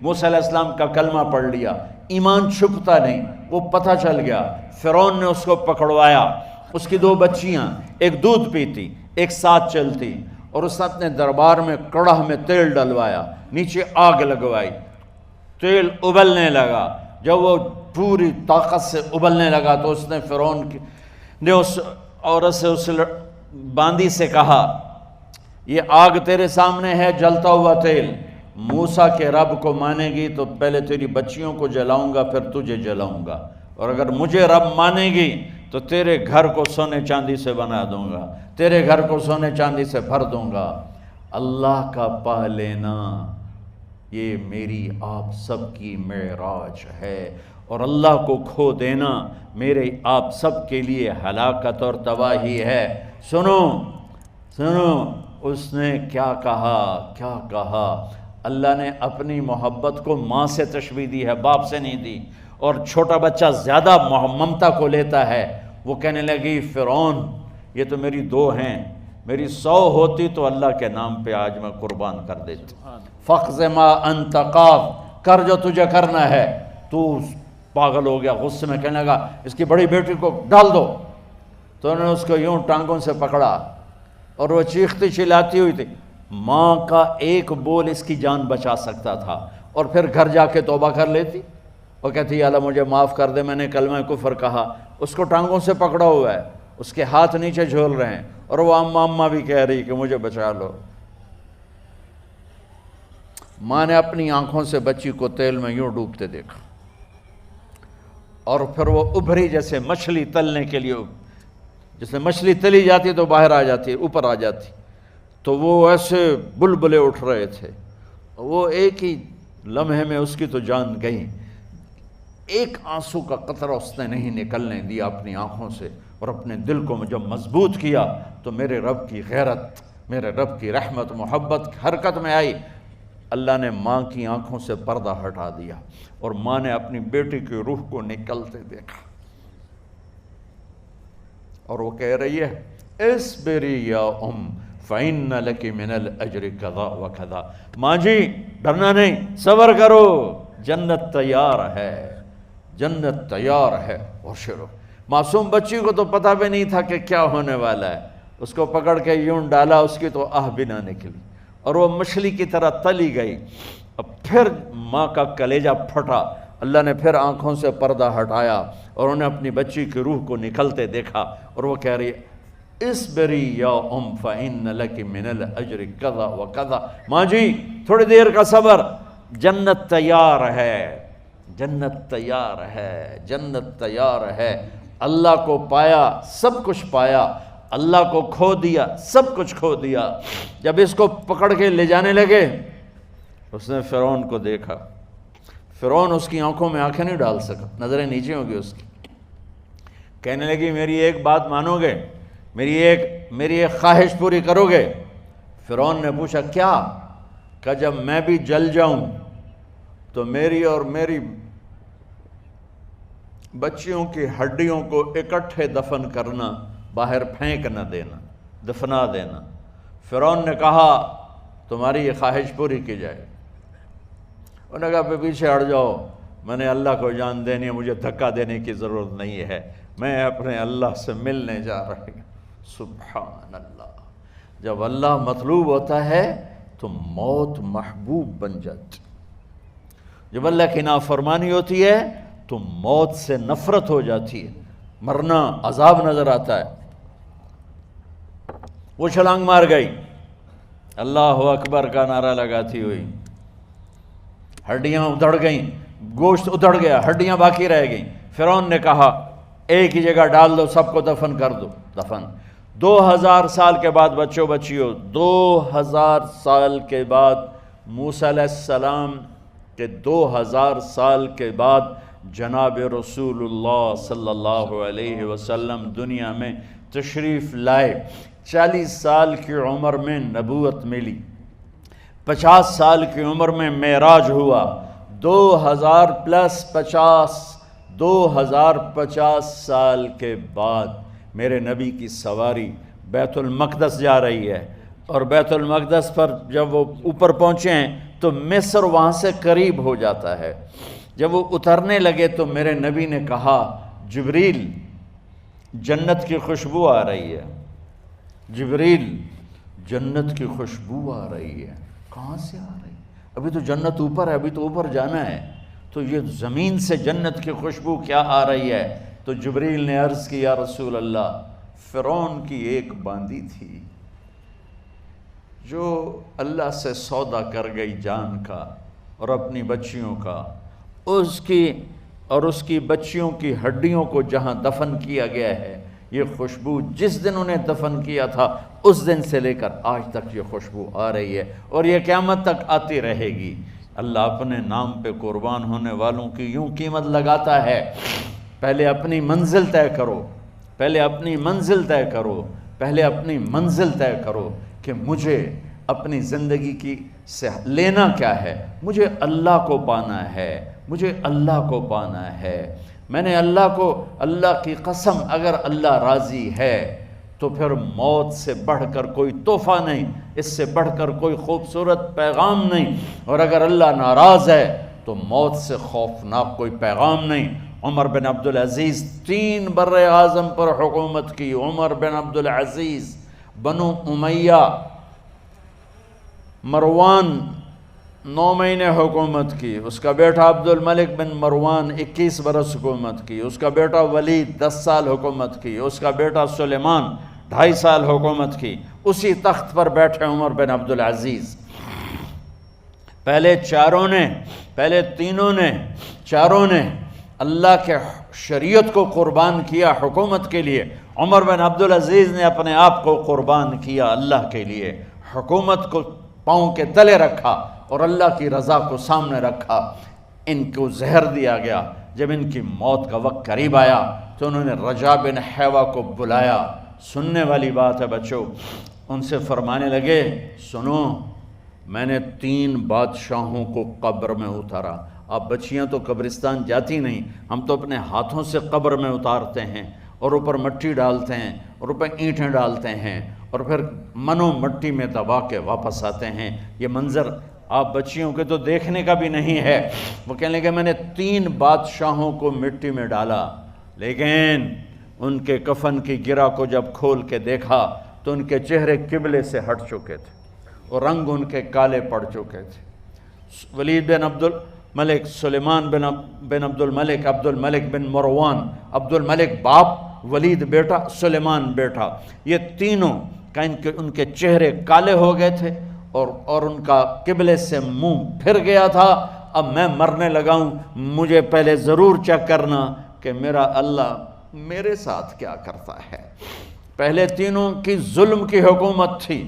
موسیٰ علیہ السلام کا کلمہ پڑھ لیا، ایمان چھپتا نہیں، وہ پتہ چل گیا۔ فرعون نے اس کو پکڑوایا، اس کی 2 بچیاں، ایک دودھ پیتی ایک ساتھ چلتی، اور اس نے اپنے دربار میں کڑاہ میں تیل ڈلوایا، نیچے آگ لگوائی، تیل ابلنے لگا۔ جب وہ پوری طاقت سے ابلنے لگا تو اس نے فرعون نے اس عورت سے، اس باندی سے کہا، یہ آگ تیرے سامنے ہے، جلتا ہوا تیل، موسیٰ کے رب کو مانے گی تو پہلے تیری بچیوں کو جلاؤں گا، پھر تجھے جلاؤں گا، اور اگر مجھے رب مانے گی تو تیرے گھر کو سونے چاندی سے بنا دوں گا، تیرے گھر کو سونے چاندی سے بھر دوں گا۔ اللہ کا پا لینا یہ میری آپ سب کی معراج ہے، اور اللہ کو کھو دینا میرے آپ سب کے لیے ہلاکت اور تباہی ہے۔ سنو سنو، اس نے کیا کہا؟ اللہ نے اپنی محبت کو ماں سے تشبیہ دی ہے، باپ سے نہیں دی، اور چھوٹا بچہ زیادہ ممتا کو لیتا ہے۔ وہ کہنے لگی فرعون یہ تو میری 2 ہیں، میری 100 ہوتی تو اللہ کے نام پہ آج میں قربان کر دیتی۔ فَقْضِ مَا أَنْتَ قَاضٍ، کر جو تجھے کرنا ہے۔ تو پاگل ہو گیا، غصے میں کہنے لگا اس کی بڑی بیٹی کو ڈال دو۔ تو انہوں نے اس کو یوں ٹانگوں سے پکڑا، اور وہ چیختی چلاتی ہوئی تھی۔ ماں کا ایک بول اس کی جان بچا سکتا تھا، اور پھر گھر جا کے توبہ کر لیتی، وہ کہتی اللہ مجھے معاف کر دے، میں نے کلمہ کفر کہا۔ اس کو ٹانگوں سے پکڑا ہوا ہے، اس کے ہاتھ نیچے جھول رہے ہیں، اور وہ اماں بھی کہہ رہی کہ مجھے بچا لو۔ ماں نے اپنی آنکھوں سے بچی کو تیل میں یوں ڈوبتے دیکھا، اور پھر وہ ابھری جیسے مچھلی تلنے کے لیے، جیسے مچھلی تلی جاتی تو باہر آ جاتی، اوپر آ جاتی، تو وہ ایسے بلبلے اٹھ رہے تھے۔ وہ ایک ہی لمحے میں اس کی تو جان گئی، ایک آنسو کا قطرہ اس نے نہیں نکلنے دیا اپنی آنکھوں سے، اور اپنے دل کو جب مضبوط کیا تو میرے رب کی غیرت، میرے رب کی رحمت محبت حرکت میں آئی۔ اللہ نے ماں کی آنکھوں سے پردہ ہٹا دیا، اور ماں نے اپنی بیٹی کی روح کو نکلتے دیکھا، اور وہ کہہ رہی ہے اصبری یا فَإِنَّ لَكِ مِنَ الْأَجْرِ كَذَا وَكَذَا۔ ماں جی ڈرنا نہیں، صبر کرو، جنت تیار ہے، جنت تیار ہے۔ اور شروع معصوم بچی کو تو پتہ بھی نہیں تھا کہ کیا ہونے والا ہے، اس کو پکڑ کے یوں ڈالا، اس کی تو آہ بھی نہ نکلی، اور وہ مچھلی کی طرح تلی گئی۔ اب پھر ماں کا کلیجہ پھٹا، اللہ نے پھر آنکھوں سے پردہ ہٹایا، اور انہیں اپنی بچی کی روح کو نکلتے دیکھا، اور وہ کہہ رہی ہے اصبری یا فإن لک من الأجر کذا وکذا۔ ماں جی تھوڑی دیر کا صبر، جنت تیار ہے، جنت تیار ہے، جنت تیار ہے۔ اللہ کو پایا سب کچھ پایا، اللہ کو کھو دیا سب کچھ کھو دیا۔ جب اس کو پکڑ کے لے جانے لگے، اس نے فرعون کو دیکھا، فرعون اس کی آنکھوں میں آنکھیں نہیں ڈال سکا، نظریں نیچے ہوں گی اس کی۔ کہنے لگی میری ایک بات مانو گے، میری ایک خواہش پوری کرو گے؟ فرعون نے پوچھا کیا؟ کہ جب میں بھی جل جاؤں تو میری اور میری بچیوں کی ہڈیوں کو اکٹھے دفن کرنا، باہر پھینک نہ دینا، دفنا دینا۔ فرعون نے کہا تمہاری یہ خواہش پوری کی جائے۔ انہوں نے کہا پیچھے ہٹ جاؤ، میں نے اللہ کو جان دینی ہے، مجھے دھکا دینے کی ضرورت نہیں ہے، میں اپنے اللہ سے ملنے جا رہی ہوں۔ سبحان اللہ، جب اللہ مطلوب ہوتا ہے تو موت محبوب بن جاتی، جب اللہ کی نافرمانی ہوتی ہے تو موت سے نفرت ہو جاتی ہے، مرنا عذاب نظر آتا ہے۔ وہ چھلانگ مار گئی، اللہ اکبر کا نعرہ لگاتی ہوئی، ہڈیاں ادھڑ گئیں، گوشت ادھڑ گیا، ہڈیاں باقی رہ گئیں۔ فرعون نے کہا ایک ہی جگہ ڈال دو، سب کو دفن کر دو۔ دفن 2000 سال کے بعد بچوں بچیوں، 2000 سال کے بعد، موسیٰ علیہ السلام کے 2000 سال کے بعد جناب رسول اللہ صلی اللہ علیہ وسلم دنیا میں تشریف لائے۔ 40 سال کی عمر میں نبوت ملی، 50 سال کی عمر میں معراج ہوا، 2000 پلس 50، 2050 سال کے بعد میرے نبی کی سواری بیت المقدس جا رہی ہے، اور بیت المقدس پر جب وہ اوپر پہنچے ہیں تو مصر وہاں سے قریب ہو جاتا ہے۔ جب وہ اترنے لگے تو میرے نبی نے کہا جبریل جنت کی خوشبو آ رہی ہے، جبریل جنت کی خوشبو آ رہی ہے۔ کہاں سے آ رہی ہے؟ ابھی تو جنت اوپر ہے، ابھی تو اوپر جانا ہے، تو یہ زمین سے جنت کی خوشبو کیا آ رہی ہے؟ تو جبریل نے عرض کی یا رسول اللہ فرعون کی ایک باندی تھی جو اللہ سے سودا کر گئی جان کا اور اپنی بچیوں کا، اس کی بچیوں کی ہڈیوں کو جہاں دفن کیا گیا ہے، یہ خوشبو جس دن انہیں دفن کیا تھا اس دن سے لے کر آج تک یہ خوشبو آ رہی ہے اور یہ قیامت تک آتی رہے گی۔ اللہ اپنے نام پہ قربان ہونے والوں کی یوں قیمت لگاتا ہے، پہلے اپنی منزل طے کرو، پہلے اپنی منزل طے کرو، پہلے اپنی منزل طے کرو کہ مجھے اپنی زندگی کی سے لینا کیا ہے، مجھے اللہ کو پانا ہے، مجھے اللہ کو پانا ہے۔ میں نے اللہ کی قسم اگر اللہ راضی ہے تو پھر موت سے بڑھ کر کوئی تحفہ نہیں، اس سے بڑھ کر کوئی خوبصورت پیغام نہیں، اور اگر اللہ ناراض ہے تو موت سے خوفناک کوئی پیغام نہیں۔ عمر بن عبدالعزیز 3 بر اعظم پر حکومت کی، عمر بن عبدالعزیز، بنو امیہ، مروان 9 مہینے حکومت کی، اس کا بیٹا عبد الملک بن مروان 21 برس حکومت کی، اس کا بیٹا ولید 10 سال حکومت کی، اس کا بیٹا سلیمان 2.5 سال حکومت کی۔ اسی تخت پر بیٹھے عمر بن عبدالعزیز۔ پہلے چاروں نے اللہ کے شریعت کو قربان کیا حکومت کے لیے۔ عمر بن عبدالعزیز نے اپنے آپ کو قربان کیا اللہ کے لیے، حکومت کو پاؤں کے تلے رکھا اور اللہ کی رضا کو سامنے رکھا۔ ان کو زہر دیا گیا۔ جب ان کی موت کا وقت قریب آیا تو انہوں نے رجا بن حیوہ کو بلایا۔ سننے والی بات ہے بچوں، ان سے فرمانے لگے سنو، میں نے 3 بادشاہوں کو قبر میں اتارا۔ اب بچیاں تو قبرستان جاتی نہیں، ہم تو اپنے ہاتھوں سے قبر میں اتارتے ہیں اور اوپر مٹی ڈالتے ہیں اور اوپر اینٹیں ڈالتے ہیں اور پھر منو مٹی میں دبا کے واپس آتے ہیں۔ یہ منظر آپ بچیوں کے تو دیکھنے کا بھی نہیں ہے۔ وہ کہنے لگے میں نے 3 بادشاہوں کو مٹی میں ڈالا، لیکن ان کے کفن کی گرہ کو جب کھول کے دیکھا تو ان کے چہرے قبلے سے ہٹ چکے تھے اور رنگ ان کے کالے پڑ چکے تھے۔ ولید بن عبد الملک، سلیمان بن عبد الملک بن مروان، عبد الملک باپ، ولید بیٹا، سلیمان بیٹا، یہ تینوں کا ان کے چہرے کالے ہو گئے تھے اور ان کا قبلے سے منہ پھر گیا تھا۔ اب میں مرنے لگا ہوں، مجھے پہلے ضرور چیک کرنا کہ میرا اللہ میرے ساتھ کیا کرتا ہے۔ پہلے تینوں کی ظلم کی حکومت تھی،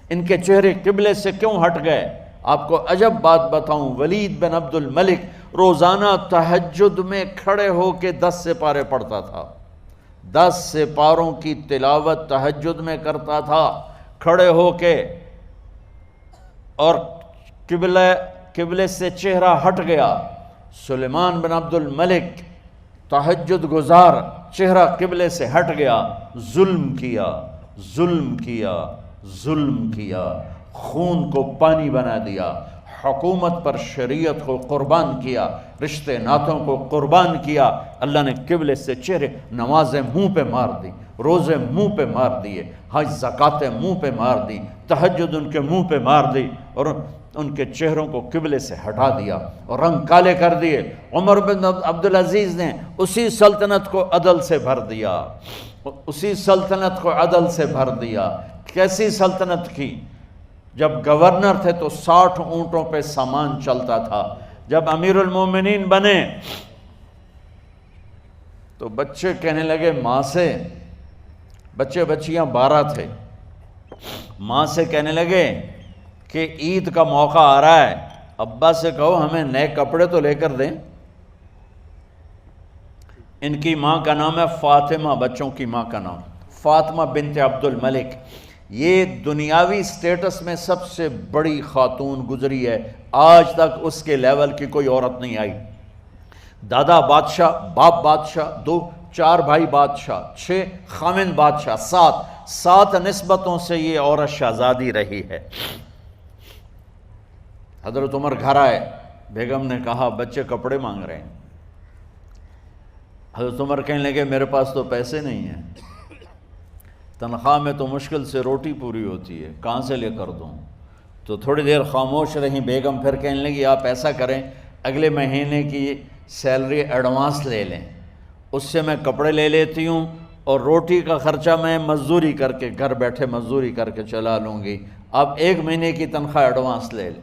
ان کے چہرے قبلے سے کیوں ہٹ گئے؟ آپ کو عجب بات بتاؤں، ولید بن عبد الملک روزانہ تہجد میں کھڑے ہو کے 10 سپارے پڑھتا تھا، 10 سپاروں کی تلاوت تہجد میں کرتا تھا کھڑے ہو کے، اور قبلے سے چہرہ ہٹ گیا۔ سلیمان بن عبد الملک تہجد گزار، چہرہ قبلے سے ہٹ گیا، ظلم کیا، خون کو پانی بنا دیا، حکومت پر شریعت کو قربان کیا، رشتے ناتوں کو قربان کیا۔ اللہ نے قبلے سے چہرے، نمازیں منہ پہ مار دی، روزے منہ پہ مار دیے، حج زکاتیں منہ پہ مار دی، تہجد ان کے منہ پہ مار دی اور ان کے چہروں کو قبلے سے ہٹا دیا اور رنگ کالے کر دیے۔ عمر بن عبدالعزیز نے اسی سلطنت کو عدل سے بھر دیا۔ کیسی سلطنت کی؟ جب گورنر تھے تو 60 اونٹوں پہ سامان چلتا تھا، جب امیر المومنین بنے تو بچے کہنے لگے ماں سے، بچیاں 12 تھے، ماں سے کہنے لگے کہ عید کا موقع آ رہا ہے، ابا سے کہو ہمیں نئے کپڑے تو لے کر دیں۔ ان کی ماں کا نام ہے فاطمہ، بچوں کی ماں کا نام فاطمہ بنت عبد الملک۔ یہ دنیاوی سٹیٹس میں سب سے بڑی خاتون گزری ہے، آج تک اس کے لیول کی کوئی عورت نہیں آئی۔ دادا بادشاہ، باپ بادشاہ، 4 بھائی بادشاہ، 6 خامند بادشاہ، 7 نسبتوں سے یہ عورت شہزادی رہی ہے۔ حضرت عمر گھر آئے، بیگم نے کہا بچے کپڑے مانگ رہے ہیں۔ حضرت عمر کہنے لگے میرے پاس تو پیسے نہیں ہیں، تنخواہ میں تو مشکل سے روٹی پوری ہوتی ہے، کہاں سے لے کر دوں؟ تو تھوڑی دیر خاموش رہیں بیگم، پھر کہنے لگی آپ ایسا کریں اگلے مہینے کی سیلری ایڈوانس لے لیں، اس سے میں کپڑے لے لیتی ہوں اور روٹی کا خرچہ میں مزدوری کر کے گھر بیٹھے مزدوری کر کے چلا لوں گی، آپ 1 مہینے کی تنخواہ ایڈوانس لے لیں۔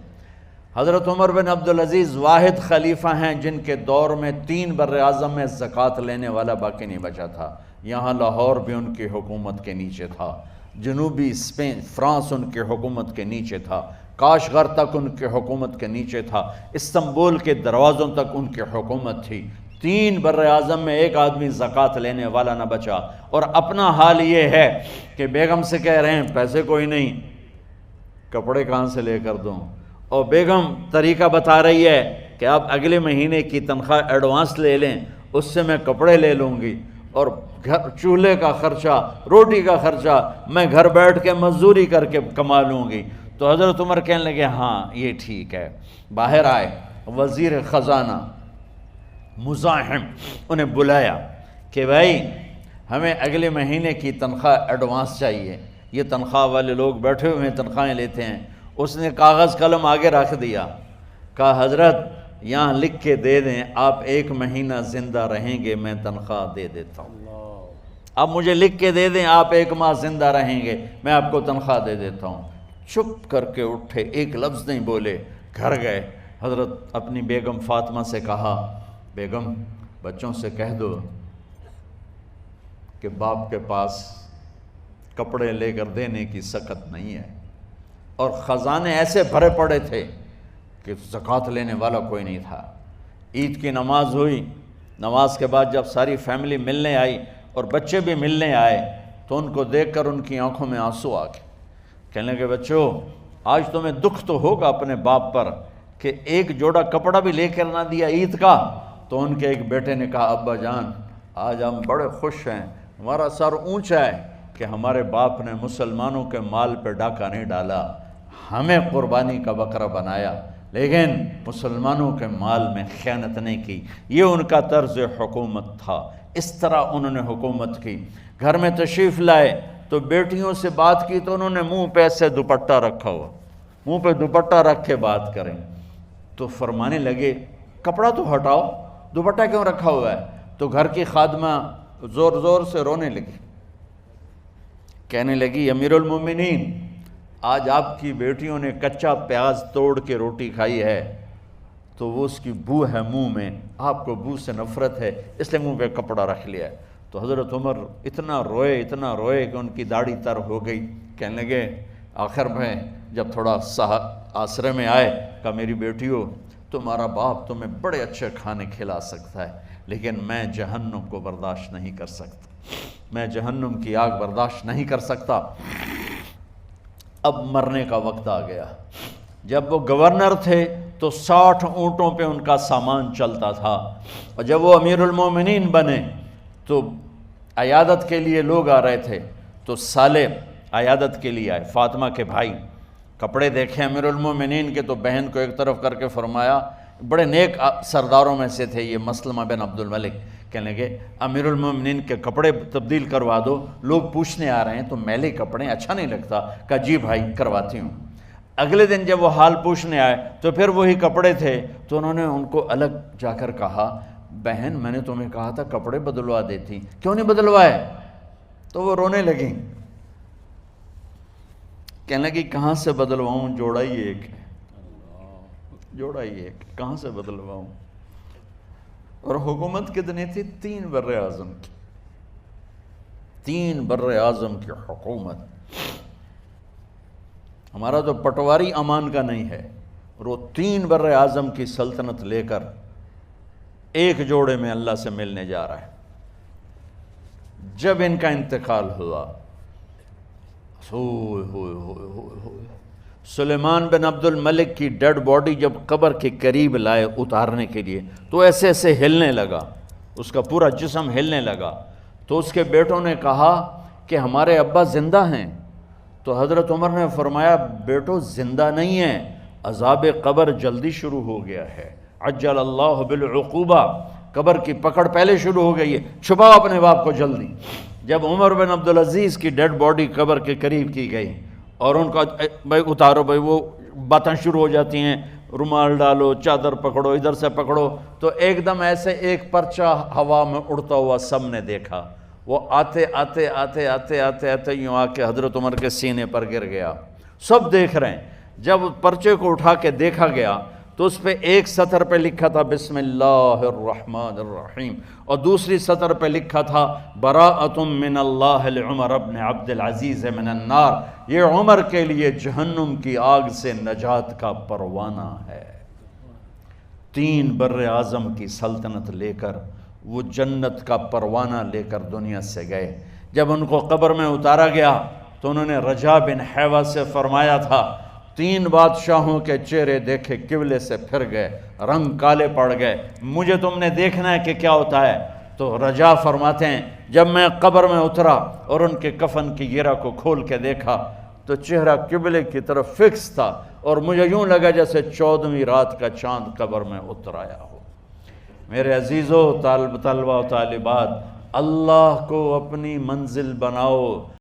حضرت عمر بن عبدالعزیز واحد خلیفہ ہیں جن کے دور میں 3 بر اعظم میں زکوٰۃ لینے والا باقی نہیں بچا تھا۔ یہاں لاہور بھی ان کی حکومت کے نیچے تھا، جنوبی اسپین فرانس ان کی حکومت کے نیچے تھا، کاشغر تک ان کی حکومت کے نیچے تھا، استنبول کے دروازوں تک ان کی حکومت تھی۔ 3 بر اعظم میں ایک آدمی زکوٰۃ لینے والا نہ بچا، اور اپنا حال یہ ہے کہ بیگم سے کہہ رہے ہیں پیسے کوئی نہیں، کپڑے کہاں سے لے کر دوں؟ اور بیگم طریقہ بتا رہی ہے کہ آپ اگلے مہینے کی تنخواہ ایڈوانس لے لیں، اس سے میں کپڑے لے لوں گی، اور گھر چولہے کا خرچہ روٹی کا خرچہ میں گھر بیٹھ کے مزدوری کر کے کما لوں گی۔ تو حضرت عمر کہنے لگے ہاں یہ ٹھیک ہے۔ باہر آئے وزیر خزانہ مزاحم، انہیں بلایا کہ بھائی ہمیں اگلے مہینے کی تنخواہ ایڈوانس چاہیے، یہ تنخواہ والے لوگ بیٹھے ہوئے ہیں تنخواہیں لیتے ہیں۔ اس نے کاغذ قلم آگے رکھ دیا، کہا حضرت یہاں لکھ کے دے دیں آپ 1 مہینہ زندہ رہیں گے میں تنخواہ دے دیتا ہوں، آپ مجھے لکھ کے دے دیں آپ 1 ماہ زندہ رہیں گے میں آپ کو تنخواہ دے دیتا ہوں۔ چپ کر کے اٹھے، ایک لفظ نہیں بولے، گھر گئے۔ حضرت اپنی بیگم فاطمہ سے کہا بیگم بچوں سے کہہ دو کہ باپ کے پاس کپڑے لے کر دینے کی سکت نہیں ہے، اور خزانے ایسے بھرے پڑے تھے کہ زکوٰۃ لینے والا کوئی نہیں تھا۔ عید کی نماز ہوئی، نماز کے بعد جب ساری فیملی ملنے آئی اور بچے بھی ملنے آئے تو ان کو دیکھ کر ان کی آنکھوں میں آنسو آ گئے۔ کہنے لگے بچوں آج تمہیں دکھ تو ہوگا اپنے باپ پر کہ ایک جوڑا کپڑا بھی لے کر نہ دیا عید کا۔ تو ان کے ایک بیٹے نے کہا ابا جان آج ہم بڑے خوش ہیں، ہمارا سر اونچا ہے کہ ہمارے باپ نے مسلمانوں کے مال پہ ڈاکہ نہیں ڈالا، ہمیں قربانی کا بکرا بنایا لیکن مسلمانوں کے مال میں خیانت نہیں کی۔ یہ ان کا طرز حکومت تھا، اس طرح انہوں نے حکومت کی۔ گھر میں تشریف لائے تو بیٹیوں سے بات کی تو انہوں نے منہ پہ ایسے دوپٹہ رکھا ہوا، منہ پہ دوپٹہ رکھ کے بات کریں تو فرمانے لگے کپڑا تو ہٹاؤ، دوپٹہ کیوں رکھا ہوا ہے؟ تو گھر کی خادمہ زور زور سے رونے لگی، کہنے لگی امیر المومنین آج آپ کی بیٹیوں نے کچا پیاز توڑ کے روٹی کھائی ہے تو وہ اس کی بو ہے منہ میں، آپ کو بو سے نفرت ہے اس لیے منہ پہ کپڑا رکھ لیا ہے۔ تو حضرت عمر اتنا روئے کہ ان کی داڑھی تر ہو گئی۔ کہنے لگے آخر میں جب تھوڑا آسرے میں آئے کہا میری بیٹیوں تمہارا باپ تمہیں بڑے اچھے کھانے کھلا سکتا ہے لیکن میں جہنم کو برداشت نہیں کر سکتا، میں جہنم کی آگ برداشت نہیں کر سکتا۔ اب مرنے کا وقت آ گیا۔ جب وہ گورنر تھے تو 60 اونٹوں پہ ان کا سامان چلتا تھا، اور جب وہ امیر المومنین بنے تو عیادت کے لیے لوگ آ رہے تھے تو سالے عیادت کے لیے آئے، فاطمہ کے بھائی کپڑے دیکھے امیر المومنین کے تو بہن کو ایک طرف کر کے فرمایا، بڑے نیک سرداروں میں سے تھے یہ مسلمہ بن عبد الملک، کہنے لگے امیر المومنین کے کپڑے تبدیل کروا دو، لوگ پوچھنے آ رہے ہیں تو میلے کپڑے اچھا نہیں لگتا۔ کہا جی بھائی کرواتی ہوں۔ اگلے دن جب وہ حال پوچھنے آئے تو پھر وہی کپڑے تھے تو انہوں نے ان کو الگ جا کر کہا بہن میں نے تمہیں کہا تھا کپڑے بدلوا دیتی، کیوں نہیں بدلوائے؟ تو وہ رونے لگیں، کہنے لگی کہاں سے بدلواؤں، جوڑا ہی ایک ہے، جوڑا ہی ایک، کہاں سے بدلواؤں؟ اور حکومت کتنی تھی؟ 3 بر اعظم کی، 3 بر اعظم کی حکومت۔ ہمارا تو پٹواری امان کا نہیں ہے، اور وہ 3 بر اعظم کی سلطنت لے کر ایک جوڑے میں اللہ سے ملنے جا رہا ہے۔ جب ان کا انتقال ہوا سلیمان بن عبد الملک کی ڈیڈ باڈی جب قبر کے قریب لائے اتارنے کے لیے تو ایسے ایسے ہلنے لگا، اس کا پورا جسم ہلنے لگا۔ تو اس کے بیٹوں نے کہا کہ ہمارے ابا زندہ ہیں، تو حضرت عمر نے فرمایا بیٹو زندہ نہیں ہیں، عذاب قبر جلدی شروع ہو گیا ہے، عجل اللہ بالعقوبہ، قبر کی پکڑ پہلے شروع ہو گئی ہے، چھپاؤ اپنے باپ کو جلدی۔ جب عمر بن عبدالعزیز کی ڈیڈ باڈی قبر کے قریب کی گئی اور ان کا بھائی اتارو، بھائی وہ باتیں شروع ہو جاتی ہیں، رومال ڈالو، چادر پکڑو، ادھر سے پکڑو، تو ایک دم ایسے ایک پرچہ ہوا میں اڑتا ہوا سب نے دیکھا، وہ آتے آتے آتے آتے آتے آتے یوں آ کے حضرت عمر کے سینے پر گر گیا، سب دیکھ رہے ہیں۔ جب پرچے کو اٹھا کے دیکھا گیا تو اس پہ ایک سطر پہ لکھا تھا بسم اللہ الرحمن الرحیم، اور دوسری سطر پہ لکھا تھا براءۃ من اللہ لعمر بن عبد العزیز من النار، یہ عمر کے لیے جہنم کی آگ سے نجات کا پروانہ ہے۔ 3 بر اعظم کی سلطنت لے کر وہ جنت کا پروانہ لے کر دنیا سے گئے۔ جب ان کو قبر میں اتارا گیا تو انہوں نے رجا بن حیوہ سے فرمایا تھا، 3 بادشاہوں کے چہرے دیکھے قبلے سے پھر گئے، رنگ کالے پڑ گئے، مجھے تم نے دیکھنا ہے کہ کیا ہوتا ہے؟ تو رجا فرماتے ہیں جب میں قبر میں اترا اور ان کے کفن کی گرہ کو کھول کے دیکھا تو چہرہ قبلے کی طرف فکس تھا، اور مجھے یوں لگا جیسے 14ویں رات کا چاند قبر میں اتر آیا ہو۔ میرے عزیزو، طلبہ و طالبات، اللہ کو اپنی منزل بناؤ۔